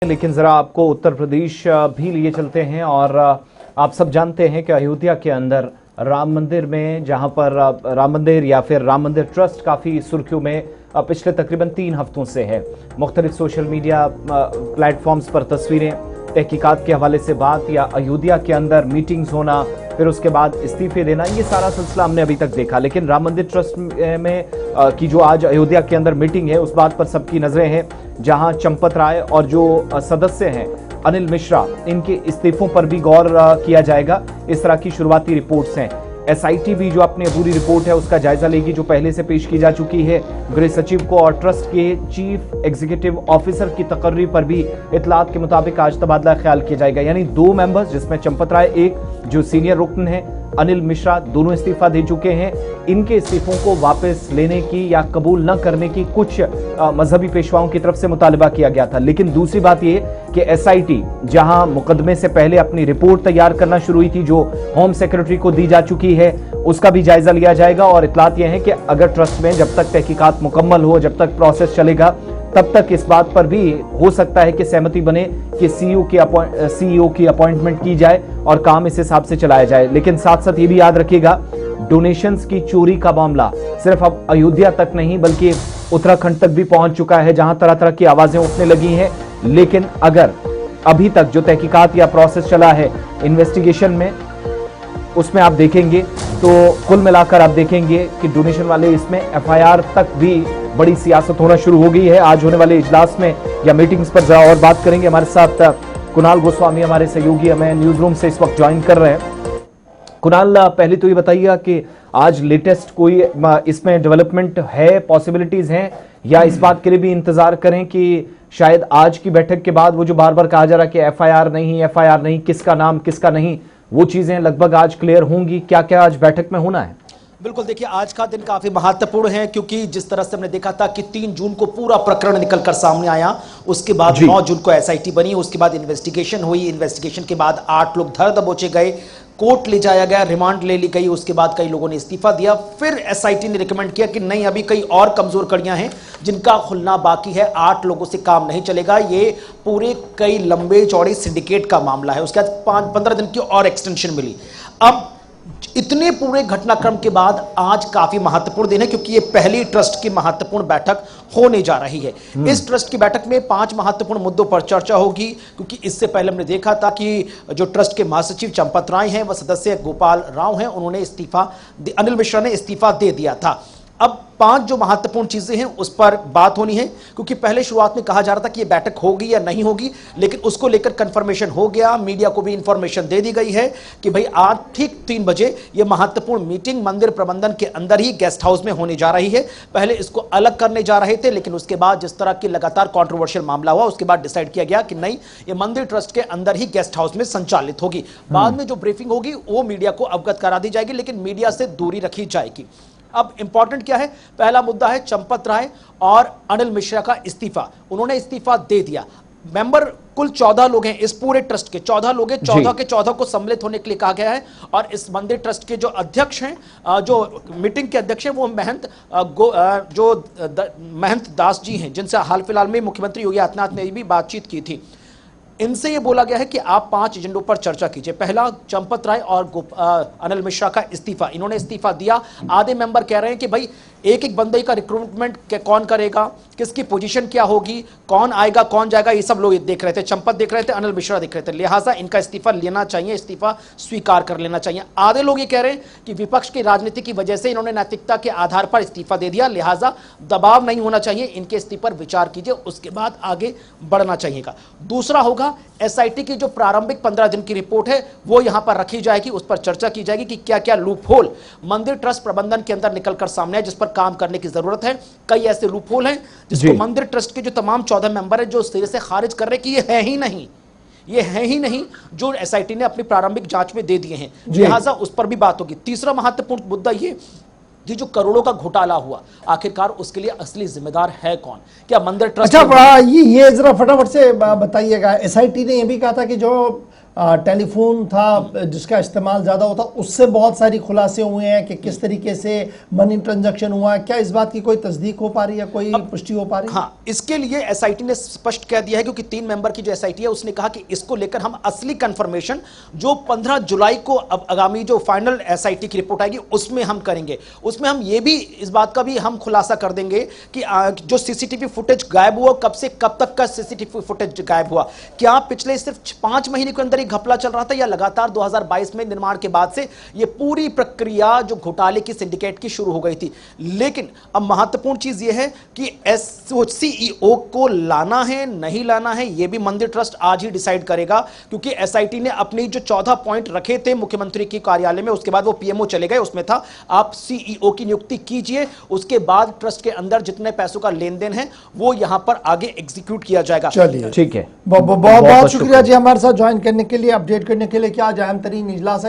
लेकिन जरा आपको उत्तर प्रदेश भी लिए चलते हैं और आप सब जानते हैं कि अयोध्या के अंदर राम मंदिर में, जहां पर राम मंदिर या फिर राम मंदिर ट्रस्ट काफ़ी सुर्खियों में पिछले तकरीबन 3 हफ्तों से है। मुख्तलिफ सोशल मीडिया प्लेटफॉर्म्स पर तस्वीरें, तहकीकात के हवाले से बात या अयोध्या के अंदर मीटिंग्स होना, फिर उसके बाद इस्तीफे देना, ये सारा सिलसिला हमने अभी तक देखा। लेकिन राम मंदिर ट्रस्ट में की जो आज अयोध्या के अंदर मीटिंग है, उस बात पर सबकी नजरें हैं, जहां चंपत राय और जो सदस्य हैं अनिल मिश्रा, इनके इस्तीफों पर भी गौर किया जाएगा। इस तरह की शुरुआती रिपोर्ट्स हैं। एसआईटी भी जो अपनी अधूरी रिपोर्ट है उसका जायजा लेगी, जो पहले से पेश की जा चुकी है। गृह सचिव को और ट्रस्ट के चीफ एग्जीक्यूटिव ऑफिसर की तकर्री पर भी इतलात के मुताबिक आज तबादला ख्याल किया जाएगा। यानी 2 मेंबर्स, जिसमें चंपत राय एक जो सीनियर रुकन है, अनिल मिश्रा, दोनों इस्तीफा दे चुके हैं। इनके इस्तीफों को वापस लेने की या कबूल न करने की कुछ मजहबी पेशवाओं की तरफ से मुतालबा किया गया था। लेकिन दूसरी बात यह कि एसआईटी जहां मुकदमे से पहले अपनी रिपोर्ट तैयार करना शुरू हुई थी, जो होम सेक्रेटरी को दी जा चुकी है, उसका भी जायजा लिया जाएगा। और इतलात यह है कि अगर ट्रस्ट में जब तक तहकीकात मुकम्मल हो, जब तक प्रोसेस चलेगा, तब तक इस बात पर भी हो सकता है कि सहमति बने कि सीईओ की अपॉइंटमेंट की जाए और काम इस हिसाब से चलाया जाए। लेकिन साथ साथ ये भी याद रखिएगा, डोनेशंस की चोरी का मामला सिर्फ अब अयोध्या तक नहीं बल्कि उत्तराखंड तक भी पहुंच चुका है, जहां तरह तरह की आवाजें उठने लगी हैं। लेकिन अगर अभी तक जो तहकीकात या प्रोसेस चला है इन्वेस्टिगेशन में, उसमें आप देखेंगे तो कुल मिलाकर आप देखेंगे कि डोनेशन वाले इसमें एफआईआर तक भी बड़ी सियासत होना शुरू हो गई है। आज होने वाले इजलास में या मीटिंग्स पर जरा और बात करेंगे। हमारे साथ कुणाल गोस्वामी, हमारे सहयोगी, हमें न्यूज रूम से इस वक्त ज्वाइन कर रहे हैं। कुणाल, पहले तो ये बताइए कि आज लेटेस्ट कोई इसमें डेवलपमेंट है, पॉसिबिलिटीज हैं, या इस बात के लिए भी इंतजार करें कि शायद आज की बैठक के बाद वो जो बार बार कहा जा रहा है कि एफआईआर नहीं, किसका नाम किसका नहीं, वो चीजें लगभग आज क्लियर होंगी? क्या क्या आज बैठक में होना है? बिल्कुल, देखिए आज का दिन काफी महत्वपूर्ण है, क्योंकि जिस तरह से हमने देखा था कि 3 जून को पूरा प्रकरण निकलकर सामने आया, उसके बाद 9 जून को एसआईटी बनी, उसके बाद इन्वेस्टिगेशन हुई, इन्वेस्टिगेशन के बाद 8 लोग धर दबोचे गए, कोर्ट ले जाया गया, रिमांड ले ली गई, उसके बाद कई लोगों ने इस्तीफा दिया। फिर एसआईटी ने रिकमेंड किया कि नहीं, अभी कई और कमजोर कड़ियां हैं जिनका खुलना बाकी है, 8 लोगों से काम नहीं चलेगा, ये पूरे कई लंबे चौड़े सिंडिकेट का मामला है। उसके बाद 15 दिन की और एक्सटेंशन मिली। अब इतने पूरे घटनाक्रम के बाद आज काफी महत्वपूर्ण दिन है, क्योंकि ये पहली ट्रस्ट की महत्वपूर्ण बैठक होने जा रही है। इस ट्रस्ट की बैठक में 5 महत्वपूर्ण मुद्दों पर चर्चा होगी, क्योंकि इससे पहले हमने देखा था कि जो ट्रस्ट के महासचिव चंपत राय हैं, वह सदस्य गोपाल राव हैं, उन्होंने अनिल मिश्रा ने इस्तीफा दे दिया था। अब 5 जो महत्वपूर्ण चीजें हैं उस पर बात होनी है, क्योंकि पहले शुरुआत में कहा जा रहा था कि यह बैठक होगी या नहीं होगी, लेकिन उसको लेकर कंफर्मेशन हो गया। मीडिया को भी इंफॉर्मेशन दे दी गई है कि भाई आज ठीक 3 बजे यह महत्वपूर्ण मीटिंग मंदिर प्रबंधन के अंदर ही गेस्ट हाउस में होने जा रही है। पहले इसको अलग करने जा रहे थे, लेकिन उसके बाद जिस तरह की लगातार कंट्रोवर्शियल मामला हुआ, उसके बाद डिसाइड किया गया कि नहीं, यह मंदिर ट्रस्ट के अंदर ही गेस्ट हाउस में संचालित होगी। बाद में जो ब्रीफिंग होगी वो मीडिया को अवगत करा दी जाएगी, लेकिन मीडिया से दूरी रखी जाएगी। अब इंपॉर्टेंट क्या है? पहला मुद्दा है चंपत राय और अनिल मिश्रा का इस्तीफा। उन्होंने इस्तीफा दे दिया। मेंबर कुल 14 लोग हैं, इस पूरे ट्रस्ट के 14 लोग हैं, 14 के 14 को सम्मिलित होने के लिए कहा गया है। और इस मंदिर ट्रस्ट के जो अध्यक्ष हैं, जो मीटिंग के अध्यक्ष हैं, वो महंत दास जी हैं, जिनसे हाल फिलहाल में मुख्यमंत्री योगी आदित्यनाथ ने भी बातचीत की थी। इनसे यह बोला गया है कि आप 5 एजेंडों पर चर्चा कीजिए। पहला, चंपत राय और अनिल मिश्रा का इस्तीफा। इन्होंने इस्तीफा दिया। आधे मेंबर कह रहे हैं कि भाई एक एक बंदे का रिक्रूटमेंट कौन करेगा, किसकी पोजीशन क्या होगी, कौन आएगा कौन जाएगा, ये सब लोग देख रहे थे। चंपत देख रहे थे, अनिल मिश्रा देख रहे थे, लिहाजा इनका इस्तीफा लेना चाहिए, इस्तीफा स्वीकार कर लेना चाहिए। आधे लोग ये कह रहे हैं कि विपक्ष की राजनीति की वजह से इन्होंने नैतिकता के आधार पर इस्तीफा दे दिया, लिहाजा दबाव नहीं होना चाहिए, इनके इस्तीफे पर विचार कीजिए, उसके बाद आगे बढ़ना चाहिएगा। दूसरा होगा, एसआईटी की जो प्रारंभिक 15 दिन की रिपोर्ट है वो यहां पर रखी जाएगी, उस पर चर्चा की जाएगी कि क्या क्या लूप होल मंदिर ट्रस्ट प्रबंधन के अंदर निकलकर सामने है, जिस पर काम करने की जरूरत है। कई ऐसे लूप होल हैं जिसको मंदिर ट्रस्ट के जो तमाम 14 मेंबर हैं जो सिरे से खारिज कर रहे कि ये है ही नहीं, जो एसआईटी ने अपनी प्रारंभिक जांच में दे दिए हैं, लिहाजा उस पर भी बात होगी। तीसरा महत्वपूर्ण मुद्दा ये जो करोड़ों का घोटाला हुआ, आखिरकार उसके लिए असली जिम्मेदार है कौन? क्या मंदिर ट्रस्ट? अच्छा, ये जरा फटाफट से बताइएगा। एसआईटी ने यह भी कहा था कि जो टेलीफोन था जिसका इस्तेमाल ज़्यादा होता, उससे बहुत सारी खुलासे हुए हैं कि किस तरीके से मनी ट्रांजैक्शन हुआ है। क्या इस बात की कोई तस्दीक हो पा रही है, कोई पुष्टि हो पा रही है? हाँ, इसके लिए एसआईटी ने स्पष्ट कह दिया है, क्योंकि 3 मेंबर की जो एसआईटी है उसने कहा कि इसको लेकर हम असली कंफर्मेशन जो 15 जुलाई को अब आगामी जो फाइनल एसआईटी की रिपोर्ट आएगी उसमें हम करेंगे। उसमें हम ये भी इस बात का भी हम खुलासा कर देंगे कि जो सीसीटीवी फुटेज गायब हुआ, कब से कब तक का सीसीटीवी फुटेज गायब हुआ, क्या पिछले सिर्फ 5 महीने के अंदर ही घपला चल रहा था या लगातार 2022 में निर्माण के बाद से ये पूरी प्रक्रिया जो घोटाले की सिंडिकेट की शुरू हो गई थी। लेकिन अब महत्वपूर्ण चीज ये है कि सीईओ को लाना है नहीं लाना है, ये भी मंदिर ट्रस्ट आज ही डिसाइड करेगा, क्योंकि एसआईटी ने अपनी जो 14 पॉइंट रखे थे मुख्यमंत्री के कार्यालय में, उसके बाद वो पीएमओ चले गए, उसमें था आप सीईओ की नियुक्ति कीजिए, उसके बाद ट्रस्ट के अंदर जितने पैसों का लेन देन है वो यहां पर आगे एग्जीक्यूट किया जाएगा। चलिए ठीक है, बहुत बहुत शुक्रिया जी हमारे साथ ज्वाइन करने के लिए, अपडेट करने के लिए। क्या अहम तरीन इजलास है।